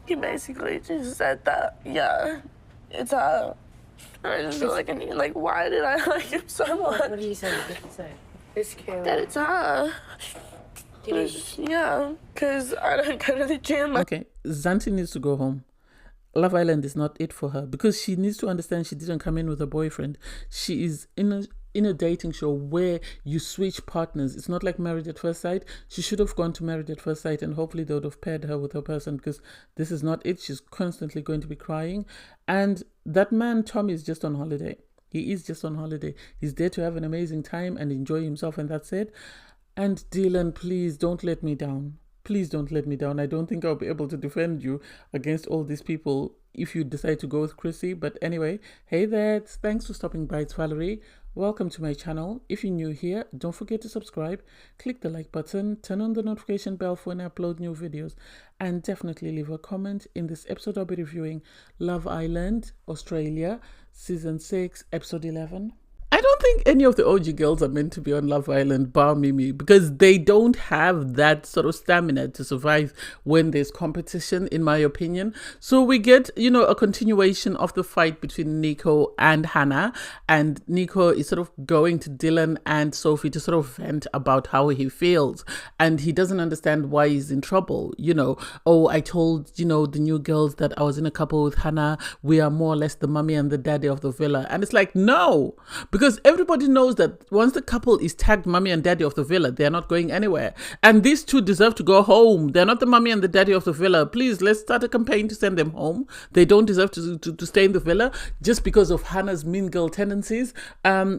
He basically just said that, yeah, it's her. I just feel like, why did I like him so much? What did he say? What did he say? It's cute. That it's her. Yeah, because I don't go to the gym. Okay, Xanthi needs to go home. Love Island is not it for her because she needs to understand she didn't come in with a boyfriend. She is in a dating show where you switch partners. It's not like Married at First Sight. She should have gone to Married at First Sight and hopefully they would have paired her with her person because this is not it. She's constantly going to be crying. And that man, Tommy, is just on holiday. He is just on holiday. He's there to have an amazing time and enjoy himself, and that's it. And Dylan, please don't let me down. Please don't let me down. I don't think I'll be able to defend you against all these people if you decide to go with Chrissy. But anyway, hey there. Thanks for stopping by. It's Valerie. Welcome to my channel. If you're new here, don't forget to subscribe. Click the like button. Turn on the notification bell for when I upload new videos. And definitely leave a comment. In this episode, I'll be reviewing Love Island, Australia, Season 6, Episode 11. I don't think any of the OG girls are meant to be on Love Island, bar Mimi, because they don't have that sort of stamina to survive when there's competition, in my opinion. So we get, a continuation of the fight between Nico and Hannah, and Nico is sort of going to Dylan and Sophie to sort of vent about how he feels, and he doesn't understand why he's in trouble. Oh, I told, the new girls that I was in a couple with Hannah. We are more or less the mummy and the daddy of the villa. And it's like, no, because everybody knows that once the couple is tagged mummy and daddy of the villa, they're not going anywhere. And these two deserve to go home. They're not the mummy and the daddy of the villa. Please, let's start a campaign to send them home. They don't deserve to stay in the villa just because of Hannah's mean girl tendencies.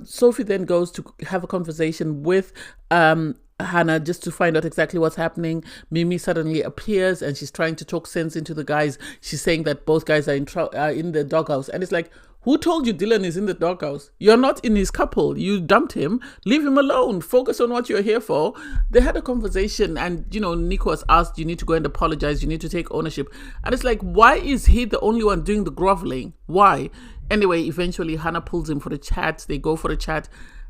Sophie then goes to have a conversation with Hannah just to find out exactly what's happening. Mimi suddenly appears and she's trying to talk sense into the guys. She's saying that both guys are in the doghouse. And it's like, who told you Dylan is in the doghouse? You're not in his couple. You dumped him. Leave him alone. Focus on what you're here for. They had a conversation and, Nico was asked, you need to go and apologize. You need to take ownership. And it's like, why is he the only one doing the groveling? Why? Anyway, eventually Hannah pulls him for a chat. They go for a chat.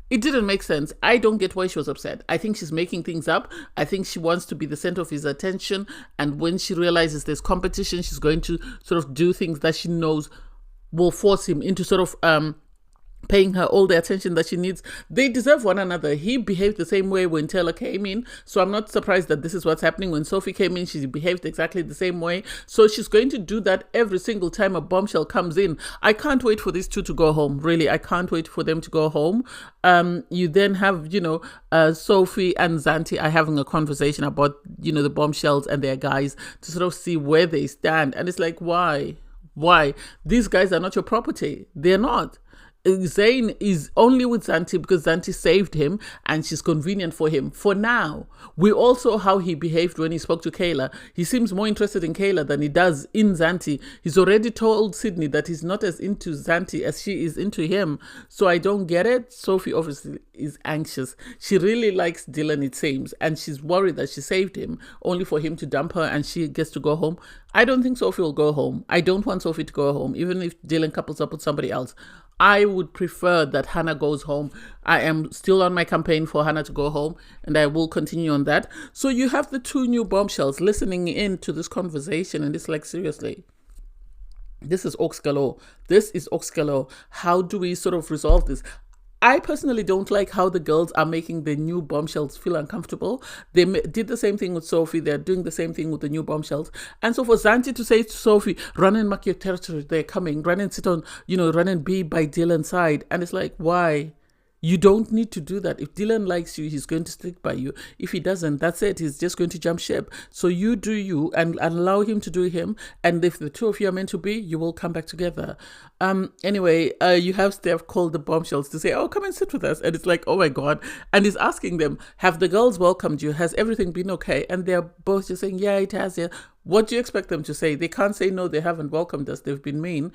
It didn't make sense. I don't get why she was upset. I think she's making things up. I think she wants to be the center of his attention. And when she realizes there's competition, she's going to sort of do things that she knows will force him into sort of paying her all the attention that she needs. They deserve one another. He behaved the same way when Taylor came in, so I'm not surprised that this is what's happening. When Sophie came in, she behaved exactly the same way, so she's going to do that every single time a bombshell comes in. I can't wait for these two to go home. Really, I can't wait for them to go home. You then have Sophie and Xanthi are having a conversation about the bombshells and their guys to sort of see where they stand, and it's like, why these guys are not your property. They're not. Zane is only with Xanthi because Xanthi saved him and she's convenient for him for now. We all saw how he behaved when he spoke to Kayla. He seems more interested in Kayla than he does in Xanthi. He's already told Sydney that he's not as into Xanthi as she is into him. So I don't get it. Sophie obviously is anxious. She really likes Dylan, it seems, and she's worried that she saved him only for him to dump her and she gets to go home. I don't think Sophie will go home. I don't want Sophie to go home, even if Dylan couples up with somebody else. I would prefer that Hannah goes home. I am still on my campaign for Hannah to go home, and I will continue on that. So you have the two new bombshells listening in to this conversation, and it's like, seriously, this is Ox Galore. This is Ox Galore. How do we sort of resolve this? I personally don't like how the girls are making the new bombshells feel uncomfortable. They did the same thing with Sophie. They're doing the same thing with the new bombshells. And so for Xanthi to say to Sophie, run and mark your territory, they're coming. Run and sit on, run and be by Dylan's side. And it's like, why? You don't need to do that. If Dylan likes you, he's going to stick by you. If he doesn't, that's it. He's just going to jump ship. So you do you and allow him to do him. And if the two of you are meant to be, you will come back together. Anyway, you have Steph call the bombshells to say, oh, come and sit with us. And it's like, oh my God. And he's asking them, have the girls welcomed you? Has everything been okay? And they're both just saying, yeah, it has. Yeah. What do you expect them to say? They can't say, no, they haven't welcomed us. They've been mean.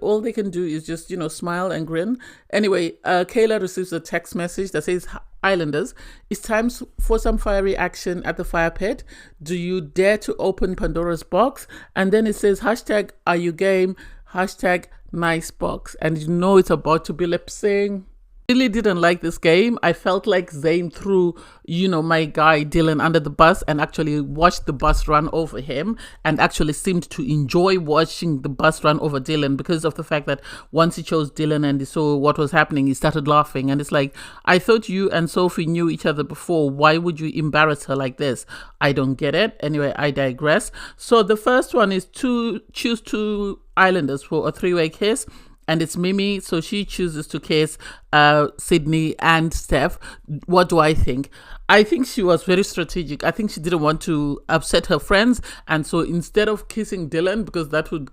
All they can do is just, smile and grin. Anyway, Kayla receives a text message that says, Islanders, it's time for some fiery action at the fire pit. Do you dare to open Pandora's box? And then it says, hashtag, are you game? Hashtag, nice box. And it's about to be lip sync. Really didn't like this game. I felt like Zane threw, my guy Dylan under the bus and actually watched the bus run over him, and actually seemed to enjoy watching the bus run over Dylan because of the fact that once he chose Dylan and he saw what was happening, he started laughing. And it's like, I thought you and Sophie knew each other before. Why would you embarrass her like this? I don't get it. Anyway, I digress. So the first one is to choose two islanders for a three-way kiss. And it's Mimi, so she chooses to kiss Sydney and Steph. What do I think? I think she was very strategic. I think she didn't want to upset her friends. And so instead of kissing Dylan, because that would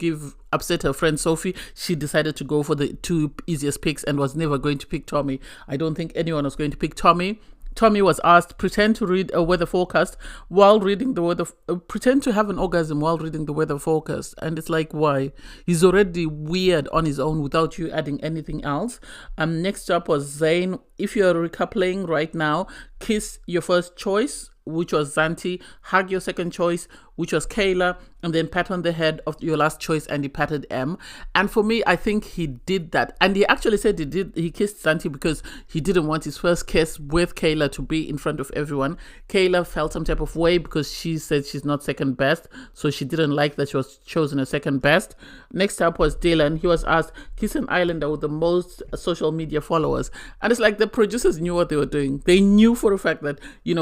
upset her friend Sophie, she decided to go for the two easiest picks and was never going to pick Tommy. I don't think anyone was going to pick Tommy. Tommy was asked, pretend to read a weather forecast while reading the weather, pretend to have an orgasm while reading the weather forecast. And it's like, why? He's already weird on his own without you adding anything else. Next up was Zane. If you're recoupling right now, kiss your first choice, which was Xanthi, hug your second choice, which was Kayla, and then pat on the head of your last choice, and he patted M. And for me, I think he did that. And he actually said he kissed Xanthi because he didn't want his first kiss with Kayla to be in front of everyone. Kayla felt some type of way because she said she's not second best, so she didn't like that she was chosen as second best. Next up was Dylan. He was asked, kiss an islander with the most social media followers. And it's like the producers knew what they were doing. They knew for a fact that,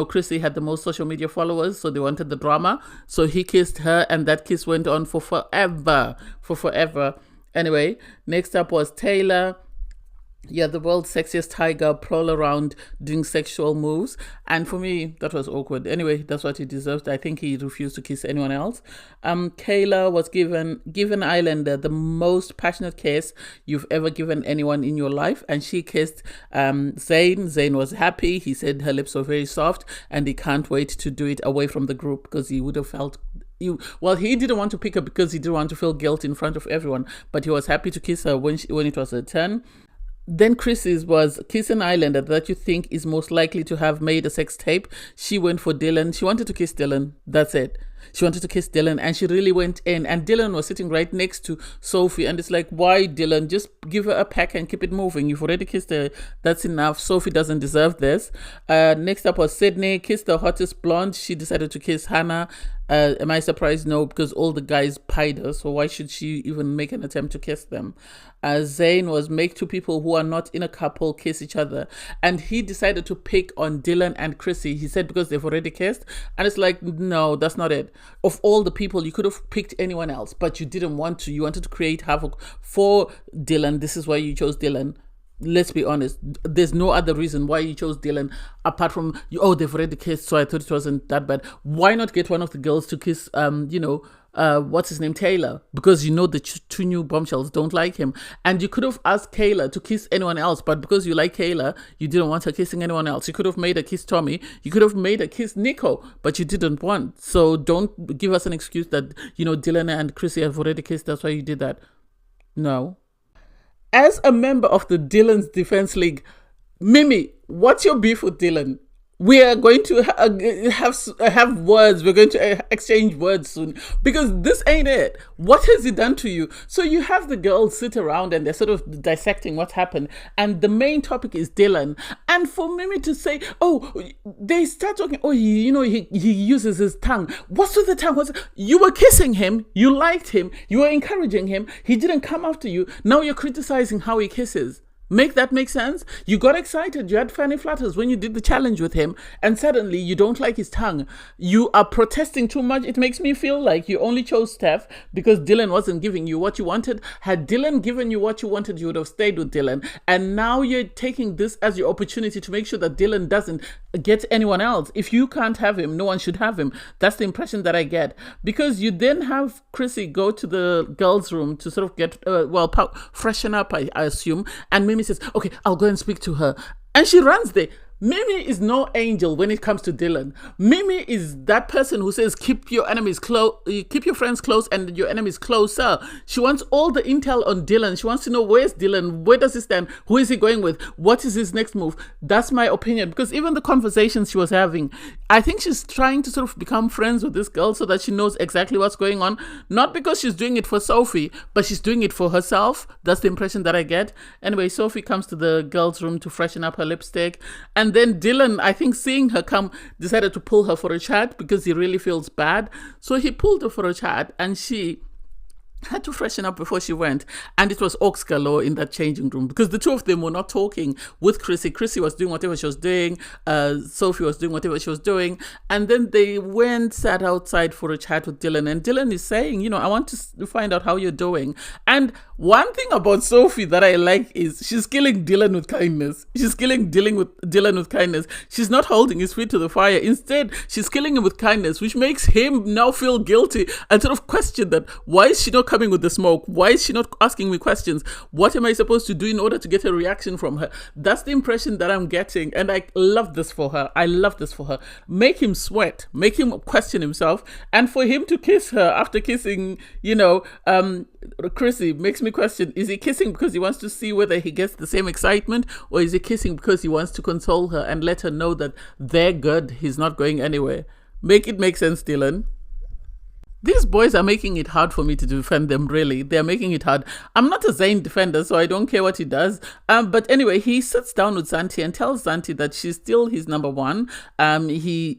Chrissy had the most social media followers, so they wanted the drama. So he kissed her, and that kiss went on for forever. Anyway, next up was Taylor. Yeah, the world's sexiest tiger, prowl around doing sexual moves. And for me, that was awkward. Anyway, that's what he deserved. I think he refused to kiss anyone else. Kayla was given Islander the most passionate kiss you've ever given anyone in your life. And she kissed Zane. Zane was happy. He said her lips were very soft and he can't wait to do it away from the group because he would have felt... he didn't want to pick her because he didn't want to feel guilt in front of everyone. But he was happy to kiss her when it was her turn. Then Chrissy's was kiss an islander that you think is most likely to have made a sex tape. She went for Dylan. She wanted to kiss Dylan. That's it. She wanted to kiss Dylan and she really went in. And Dylan was sitting right next to Sophie. And it's like, why, Dylan? Just give her a peck and keep it moving. You've already kissed her. That's enough. Sophie doesn't deserve this. Next up was Sydney. Kissed the hottest blonde. She decided to kiss Hannah. Am I surprised? No, because all the guys pied her. So why should she even make an attempt to kiss them? Zane was make two people who are not in a couple kiss each other. And he decided to pick on Dylan and Chrissy. He said because they've already kissed. And it's like, no, that's not it. Of all the people, you could have picked anyone else, but you didn't want to. You wanted to create havoc for Dylan. This is why you chose Dylan. Let's be honest. There's no other reason why you chose Dylan apart from, they've already kissed, so I thought it wasn't that bad. Why not get one of the girls to kiss, what's his name, Taylor? Because the two new bombshells don't like him. And you could have asked Kayla to kiss anyone else, but because you like Kayla, you didn't want her kissing anyone else. You could have made her kiss Tommy. You could have made her kiss Nico, but you didn't want. So don't give us an excuse that, Dylan and Chrissy have already kissed. That's why you did that. No. As a member of the Dylan's Defense League, Mimi, what's your beef with Dylan? We are going to have words. We're going to exchange words soon because this ain't it. What has he done to you? So you have the girls sit around and they're sort of dissecting what happened. And the main topic is Dylan. And for Mimi to say, they start talking, he uses his tongue. What's with the tongue? You were kissing him. You liked him. You were encouraging him. He didn't come after you. Now you're criticizing how he kisses. Make that make sense? You got excited. You had fanny flutters when you did the challenge with him, and suddenly you don't like his tongue. You are protesting too much. It makes me feel like you only chose Steph because Dylan wasn't giving you what you wanted. Had Dylan given you what you wanted, you would have stayed with Dylan. And now you're taking this as your opportunity to make sure that Dylan doesn't get anyone else. If you can't have him, no one should have him. That's the impression that I get. Because you then have Chrissy go to the girls' room to sort of get, freshen up, I assume. And Mimi says, okay, I'll go and speak to her. And she runs there. Mimi is no angel when it comes to Dylan. Mimi is that person who says keep your enemies close, keep your friends close and your enemies closer. She wants all the intel on Dylan. She wants to know where's Dylan, where does he stand, who is he going with, what is his next move. That's my opinion, because even the conversations she was having, I think she's trying to sort of become friends with this girl so that she knows exactly what's going on. Not because she's doing it for Sophie, but she's doing it for herself. That's the impression that I get. Anyway, Sophie comes to the girl's room to freshen up her lipstick, and then Dylan, I think seeing her come, decided to pull her for a chat because he really feels bad. So he pulled her for a chat, and she had to freshen up before she went, and it was Ox galore in that changing room because the two of them were not talking with Chrissy. Chrissy was doing whatever she was doing, Sophie was doing whatever she was doing, and then they went, sat outside for a chat with Dylan, and Dylan is saying, you know, I want to find out how you're doing. And one thing about Sophie that I like is she's killing Dylan with kindness. She's killing Dylan with kindness. She's not holding his feet to the fire. Instead, she's killing him with kindness, which makes him now feel guilty and sort of question that, why is she not coming with the smoke? Why is she not asking me questions? What am I supposed to do in order to get a reaction from her? That's the impression that I'm getting, and I love this for her. I love this for her. Make him sweat, make him question himself, and for him to kiss her after kissing, you know, Chrissy makes me question, is he kissing because he wants to see whether he gets the same excitement, or is he kissing because he wants to console her and let her know that they're good, he's not going anywhere? Make it make sense, Dylan. These boys are making it hard for me to defend them, really. They're making it hard. I'm not a Zane defender, so I don't care what he does. But anyway, he sits down with Xanthi and tells Xanthi that she's still his number one. She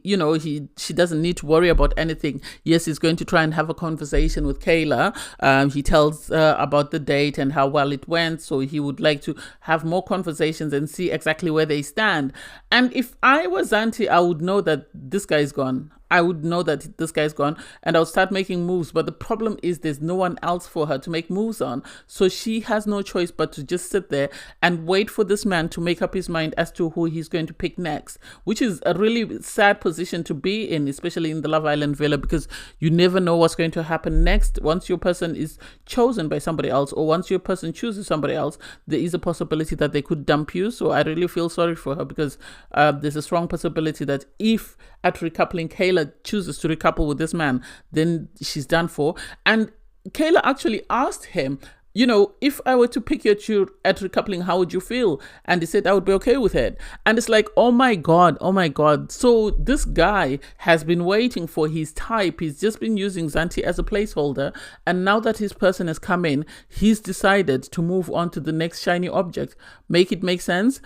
doesn't need to worry about anything. Yes, he's going to try and have a conversation with Kayla. He tells about the date and how well it went. So he would like to have more conversations and see exactly where they stand. And if I was Xanthi, I would know that this guy is gone. I would know that this guy's gone, and I'll start making moves. But the problem is there's no one else for her to make moves on. So she has no choice but to just sit there and wait for this man to make up his mind as to who he's going to pick next, which is a really sad position to be in, especially in the Love Island villa, because you never know what's going to happen next. Once your person is chosen by somebody else, or once your person chooses somebody else, there is a possibility that they could dump you. So I really feel sorry for her, because there's a strong possibility that if at Recoupling Kayla chooses to recouple with this man, then she's done for. And Kayla actually asked him, you know, if I were to pick your child at Recoupling, how would you feel? And he said, I would be okay with it. And it's like, oh my God. So this guy has been waiting for his type. He's just been using Xanthi as a placeholder. And now that his person has come in, he's decided to move on to the next shiny object. Make it make sense?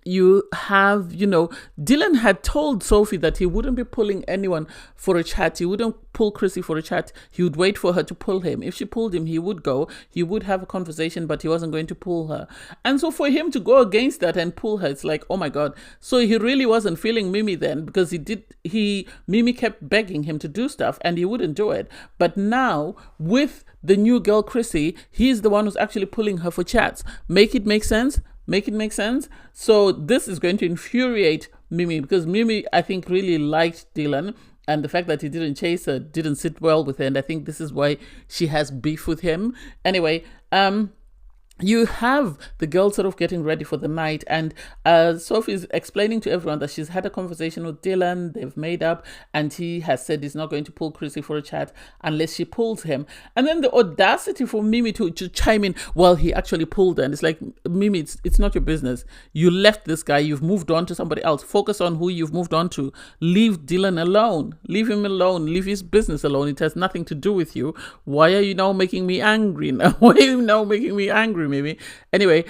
You have, Dylan had told Sophie that he wouldn't be pulling anyone for a chat. He wouldn't pull Chrissy for a chat. He would wait for her to pull him. If she pulled him, he would go. He would have a conversation, but he wasn't going to pull her. And so for him to go against that and pull her, it's like, oh my God. So he really wasn't feeling Mimi then, because Mimi kept begging him to do stuff and he wouldn't do it. But now with the new girl, Chrissy, he's the one who's actually pulling her for chats. Make it make sense? Make it make sense? So this is going to infuriate Mimi, because Mimi, I think, really liked Dylan, and the fact that he didn't chase her didn't sit well with her, and I think this is why she has beef with him. Anyway, you have the girl sort of getting ready for the night, and Sophie's explaining to everyone that she's had a conversation with Dylan, they've made up, and he has said he's not going to pull Chrissy for a chat unless she pulls him. And then the audacity for Mimi to chime in, well, he actually pulled her. And it's like, Mimi, it's not your business. You left this guy, you've moved on to somebody else. Focus on who you've moved on to. Leave Dylan alone. Leave him alone. Leave his business alone. It has nothing to do with you. Why are you now making me angry? Why are you now making me angry, Mimi? Anyway,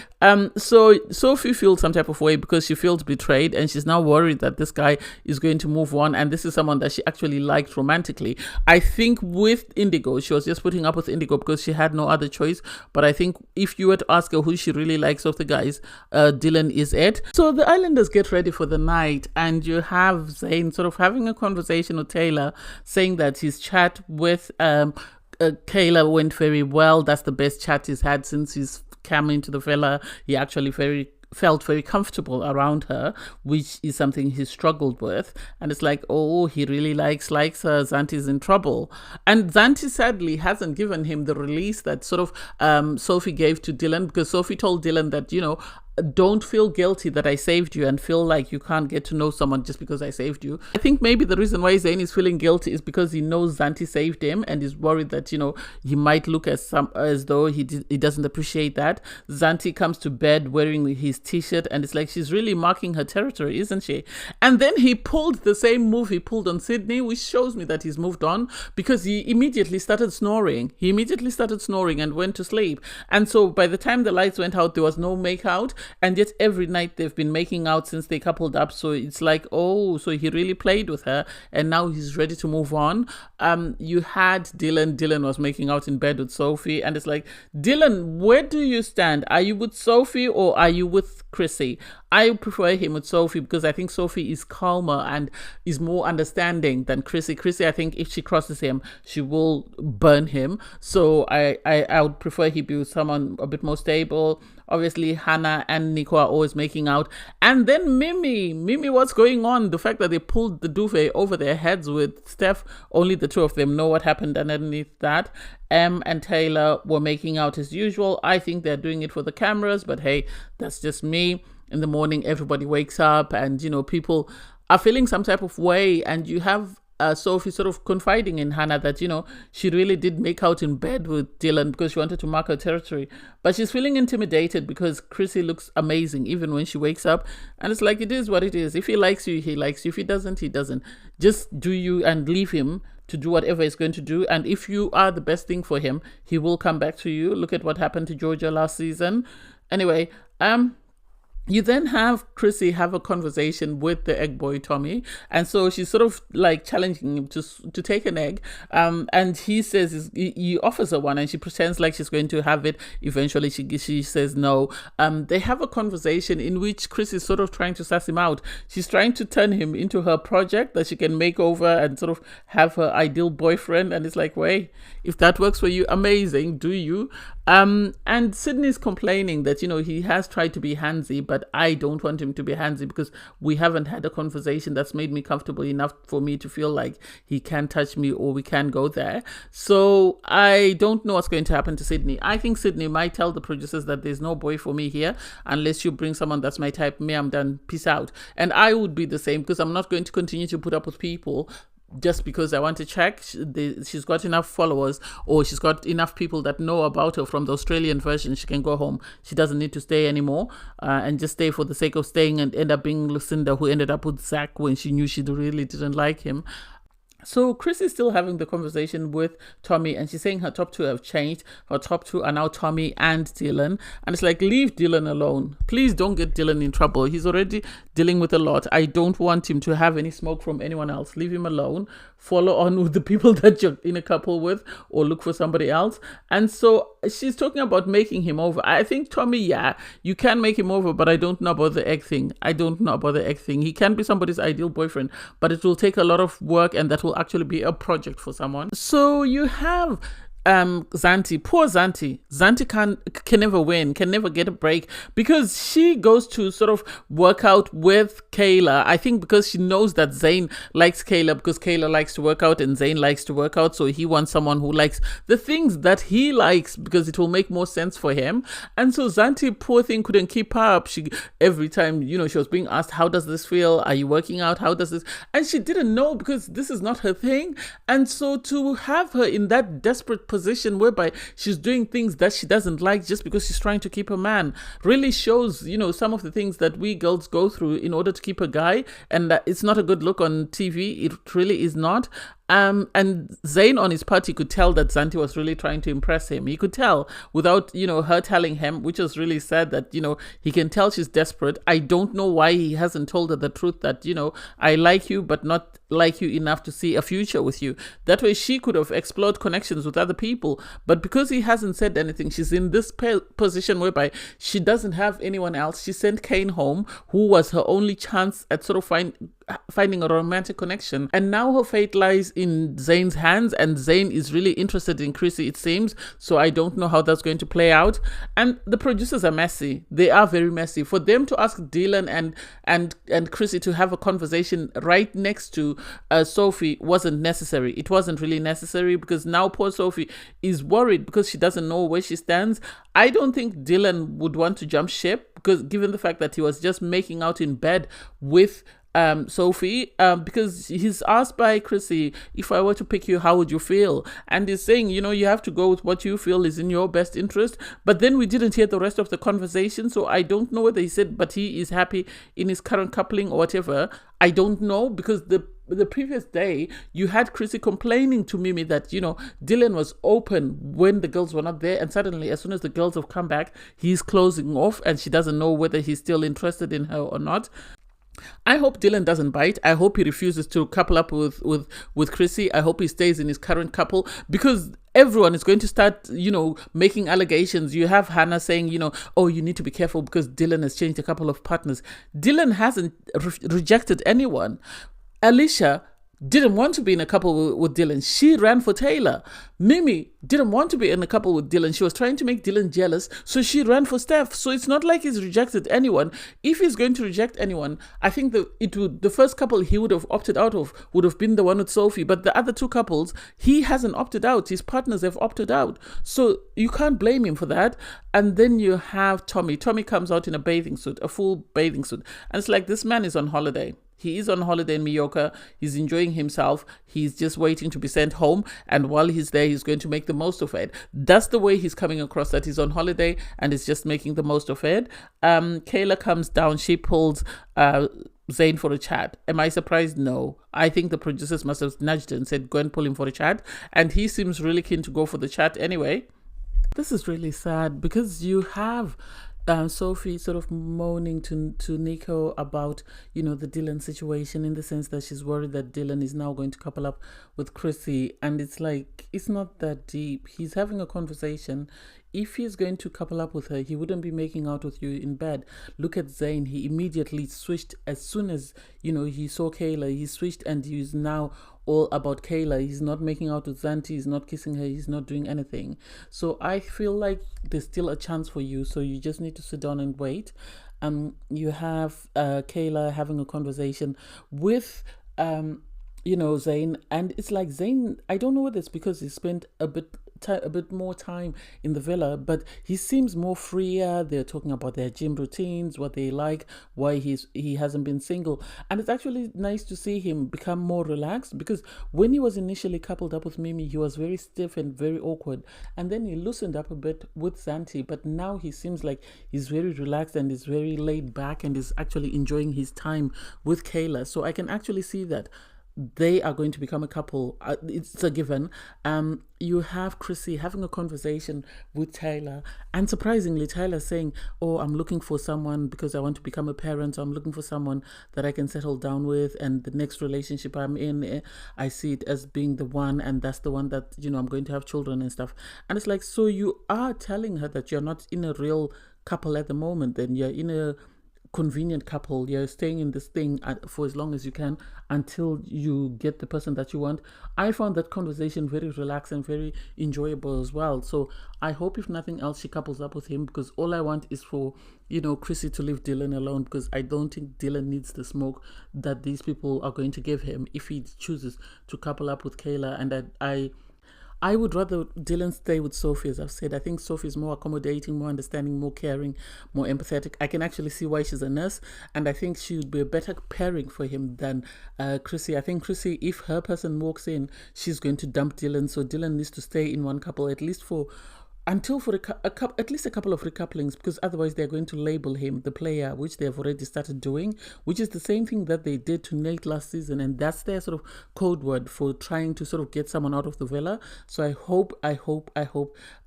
so Sophie feels some type of way because she feels betrayed, and she's now worried that this guy is going to move on, and this is someone that she actually liked romantically. I think with Indigo, she was just putting up with Indigo because she had no other choice. But I think if you were to ask her who she really likes of the guys, Dylan is it. So the islanders get ready for the night, and you have Zane sort of having a conversation with Taylor, saying that his chat with Kayla went very well. That's the best chat he's had since he's come into the villa. He actually felt very comfortable around her, which is something he struggled with. And it's like, oh, he really likes her. Xanthi's in trouble. And Xanthi sadly hasn't given him the release that sort of Sophie gave to Dylan, because Sophie told Dylan that, don't feel guilty that I saved you and feel like you can't get to know someone just because I saved you. I think maybe the reason why Zane is feeling guilty is because he knows Xanthi saved him and is worried that, he might look as though he doesn't appreciate that. Xanthi comes to bed wearing his t-shirt and it's like she's really marking her territory, isn't she? And then he pulled the same move he pulled on Sydney, which shows me that he's moved on, because he immediately started snoring. He immediately started snoring and went to sleep. And so by the time the lights went out, there was no make out. And yet every night they've been making out since they coupled up. So it's like, oh, so he really played with her and now he's ready to move on. You had Dylan. Dylan was making out in bed with Sophie. And it's like, Dylan, where do you stand? Are you with Sophie or are you with Chrissy? I prefer him with Sophie because I think Sophie is calmer and is more understanding than Chrissy. Chrissy, I think if she crosses him, she will burn him. So I would prefer he be with someone a bit more stable. Obviously, Hannah and Nico are always making out. And then Mimi, what's going on? The fact that they pulled the duvet over their heads with Steph, only the two of them know what happened underneath that. Em and Taylor were making out as usual. I think they're doing it for the cameras, but hey, that's just me. In the morning, everybody wakes up and, people are feeling some type of way. And you have Sophie sort of confiding in Hannah that, she really did make out in bed with Dylan because she wanted to mark her territory. But she's feeling intimidated because Chrissy looks amazing even when she wakes up. And it's like, it is what it is. If he likes you, he likes you. If he doesn't, he doesn't. Just do you and leave him to do whatever he's going to do. And if you are the best thing for him, he will come back to you. Look at what happened to Georgia last season. Anyway, you then have Chrissy have a conversation with the egg boy Tommy, and so she's sort of like challenging him to take an egg, and he says he offers her one, and she pretends like she's going to have it. Eventually, she says no. They have a conversation in which Chris is sort of trying to suss him out. She's trying to turn him into her project that she can make over and sort of have her ideal boyfriend, and it's like, wait, if that works for you, amazing, do you? And Sydney's complaining that, he has tried to be handsy, but I don't want him to be handsy because we haven't had a conversation that's made me comfortable enough for me to feel like he can touch me or we can go there. So I don't know what's going to happen to Sydney. I think Sydney might tell the producers that there's no boy for me here unless you bring someone that's my type. Me, I'm done. Peace out. And I would be the same because I'm not going to continue to put up with people just because I want to check. She's got enough followers or she's got enough people that know about her from the Australian version. She can go home. She doesn't need to stay anymore and just stay for the sake of staying and end up being Lucinda, who ended up with Zach when she knew she really didn't like him. So Chris is still having the conversation with Tommy and she's saying her top two have changed. Her top two are now Tommy and Dylan. And it's like, leave Dylan alone. Please don't get Dylan in trouble. He's already dealing with a lot. I don't want him to have any smoke from anyone else. Leave him alone. Follow on with the people that you're in a couple with or look for somebody else. And so she's talking about making him over. I think Tommy, yeah, you can make him over, but I don't know about the egg thing. He can be somebody's ideal boyfriend, but it will take a lot of work and that will actually be a project for someone. So you have Xanthi, poor Xanthi. Xanthi can never win, can never get a break because she goes to sort of work out with Kayla. I think because she knows that Zane likes Kayla because Kayla likes to work out and Zane likes to work out. So he wants someone who likes the things that he likes because it will make more sense for him. And so Xanthi, poor thing, couldn't keep up. She every time, she was being asked, how does this feel? Are you working out? How does this? And she didn't know because this is not her thing. And so to have her in that desperate position whereby she's doing things that she doesn't like just because she's trying to keep a man really shows, some of the things that we girls go through in order to keep a guy, and it's not a good look on TV. It really is not. And Zane on his part, he could tell that Xanthi was really trying to impress him. He could tell without, her telling him, which was really sad that, he can tell she's desperate. I don't know why he hasn't told her the truth that, I like you, but not like you enough to see a future with you. That way she could have explored connections with other people. But because he hasn't said anything, she's in this position whereby she doesn't have anyone else. She sent Kane home, who was her only chance at sort of finding a romantic connection. And now her fate lies in Zane's hands, and Zane is really interested in Chrissy, it seems. So I don't know how that's going to play out. And the producers are messy. They are very messy. For them to ask Dylan and Chrissy to have a conversation right next to Sophie wasn't necessary. It wasn't really necessary, because now poor Sophie is worried because she doesn't know where she stands. I don't think Dylan would want to jump ship, because given the fact that he was just making out in bed with Sophie, because he's asked by Chrissy, if I were to pick you, how would you feel? And he's saying, you have to go with what you feel is in your best interest. But then we didn't hear the rest of the conversation, so I don't know whether he said, but he is happy in his current coupling or whatever. I don't know, because the previous day you had Chrissy complaining to Mimi that Dylan was open when the girls were not there, and suddenly as soon as the girls have come back, he's closing off and she doesn't know whether he's still interested in her or not. I hope Dylan doesn't bite. I hope he refuses to couple up with Chrissy. I hope he stays in his current couple, because everyone is going to start, making allegations. You have Hannah saying, oh, you need to be careful because Dylan has changed a couple of partners. Dylan hasn't rejected anyone. Alicia didn't want to be in a couple with Dylan. She ran for Taylor. Mimi didn't want to be in a couple with Dylan. She was trying to make Dylan jealous, so she ran for Steph. So it's not like he's rejected anyone. If he's going to reject anyone, I think the first couple he would have opted out of would have been the one with Sophie. But the other two couples, he hasn't opted out. His partners have opted out. So you can't blame him for that. And then you have Tommy. Tommy comes out in a bathing suit, a full bathing suit. And it's like, this man is on holiday. He is on holiday in Mallorca. He's enjoying himself. He's just waiting to be sent home. And while he's there, he's going to make the most of it. That's the way he's coming across, that he's on holiday and is just making the most of it. Kayla comes down. She pulls Zane for a chat. Am I surprised? No. I think the producers must have nudged and said, go and pull him for a chat. And he seems really keen to go for the chat anyway. This is really sad, because you have Sophie sort of moaning to Nico about, the Dylan situation, in the sense that she's worried that Dylan is now going to couple up with Chrissy. And it's like, it's not that deep. He's having a conversation. If he's going to couple up with her, he wouldn't be making out with you in bed. Look at Zane. He immediately switched as soon as, he saw Kayla. He switched and he's now all about Kayla. He's not making out with Xanthi. He's not kissing her. He's not doing anything. So I feel like there's still a chance for you. So you just need to sit down and wait. You have Kayla having a conversation with Zane, and it's like Zane, I don't know whether it's because he spent a bit more time in the villa, but he seems more freer. They're talking about their gym routines, what they like, why he hasn't been single. And it's actually nice to see him become more relaxed, because when he was initially coupled up with Mimi, he was very stiff and very awkward, and then he loosened up a bit with Xanthi. But now he seems like he's very relaxed and is very laid back and is actually enjoying his time with Kayla. So I can actually see that they are going to become a couple. It's a given. You have Chrissy having a conversation with Taylor, and surprisingly Taylor saying, oh, I'm looking for someone because I want to become a parent. I'm looking for someone that I can settle down with, and the next relationship I'm in, I see it as being the one, and that's the one that I'm going to have children and stuff. And it's like, so you are telling her that you're not in a real couple at the moment, then you're in a convenient couple. You're staying in this thing for as long as you can until you get the person that you want. I found that conversation very relaxed and very enjoyable as well. So I hope, if nothing else, she couples up with him, because all I want is for Chrissy to leave Dylan alone, because I don't think Dylan needs the smoke that these people are going to give him if he chooses to couple up with Kayla. And I would rather Dylan stay with Sophie, as I've said. I think Sophie is more accommodating, more understanding, more caring, more empathetic. I can actually see why she's a nurse, and I think she would be a better pairing for him than Chrissy. I think Chrissy, if her person walks in, she's going to dump Dylan, so Dylan needs to stay in one couple, at least for at least a couple of recouplings, because otherwise they're going to label him the player, which they have already started doing, which is the same thing that they did to Nate last season, and that's their sort of code word for trying to sort of get someone out of the villa. So I hope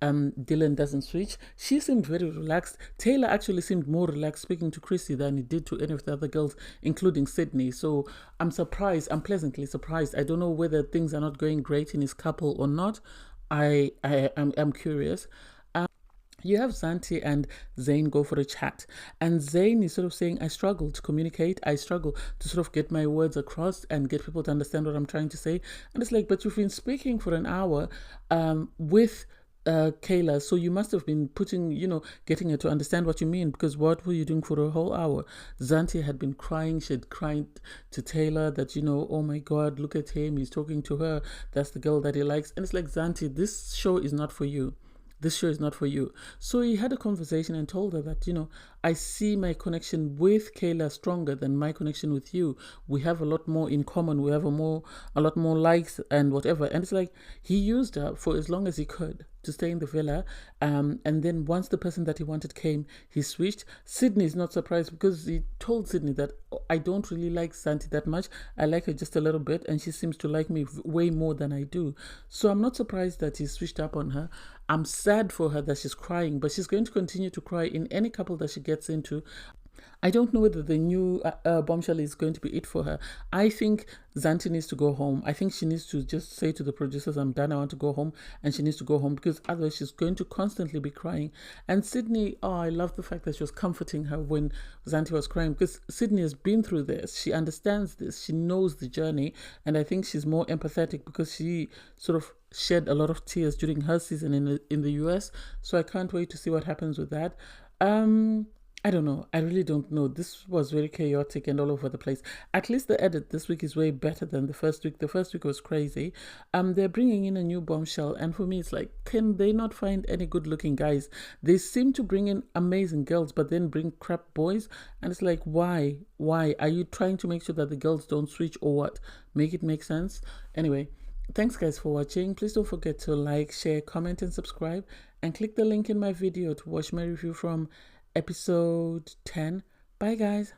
Dylan doesn't switch. She seemed very relaxed. Taylor actually seemed more relaxed speaking to Chrissy than he did to any of the other girls, including Sydney. So I'm pleasantly surprised. I don't know whether things are not going great in his couple or not. I'm curious. you have Xanthi and Zane go for a chat, and Zane is sort of saying, I struggle to communicate, I struggle to sort of get my words across and get people to understand what I'm trying to say. And it's like, but you've been speaking for an hour with Kayla, so you must have been putting, getting her to understand what you mean, because what were you doing for a whole hour? Xanthi had been crying. She had cried to Taylor that, oh my God, look at him, he's talking to her, that's the girl that he likes. And it's like, Xanthi, this show is not for you. This show is not for you. So he had a conversation and told her that, I see my connection with Kayla stronger than my connection with you. We have a lot more in common. We have a lot more likes and whatever. And it's like he used her for as long as he could to stay in the villa. And then once the person that he wanted came, he switched. Sydney is not surprised because he told Sydney that I don't really like Xanthi that much. I like her just a little bit and she seems to like me way more than I do. So I'm not surprised that he switched up on her. I'm sad for her that she's crying, but she's going to continue to cry in any couple that she gets into. I don't know whether the new Bombshell is going to be it for her. I think Xanthi needs to go home. I think she needs to just say to the producers, I'm done, I want to go home. And she needs to go home because otherwise she's going to constantly be crying. And Sydney, I love the fact that she was comforting her when Xanthi was crying, because Sydney has been through this. She understands this. She knows the journey. And I think she's more empathetic because she sort of shed a lot of tears during her season in the US. So I can't wait to see what happens with that. I don't know. I really don't know. This was very chaotic and all over the place. At least the edit this week is way better than the first week. The first week was crazy. They're bringing in a new Bombshell, and for me, it's like, can they not find any good-looking guys? They seem to bring in amazing girls, but then bring crap boys, and it's like, why? Why are you trying to make sure that the girls don't switch or what? Make it make sense. Anyway, thanks guys for watching. Please don't forget to like, share, comment, and subscribe, and click the link in my video to watch my review from episode 10. Bye guys.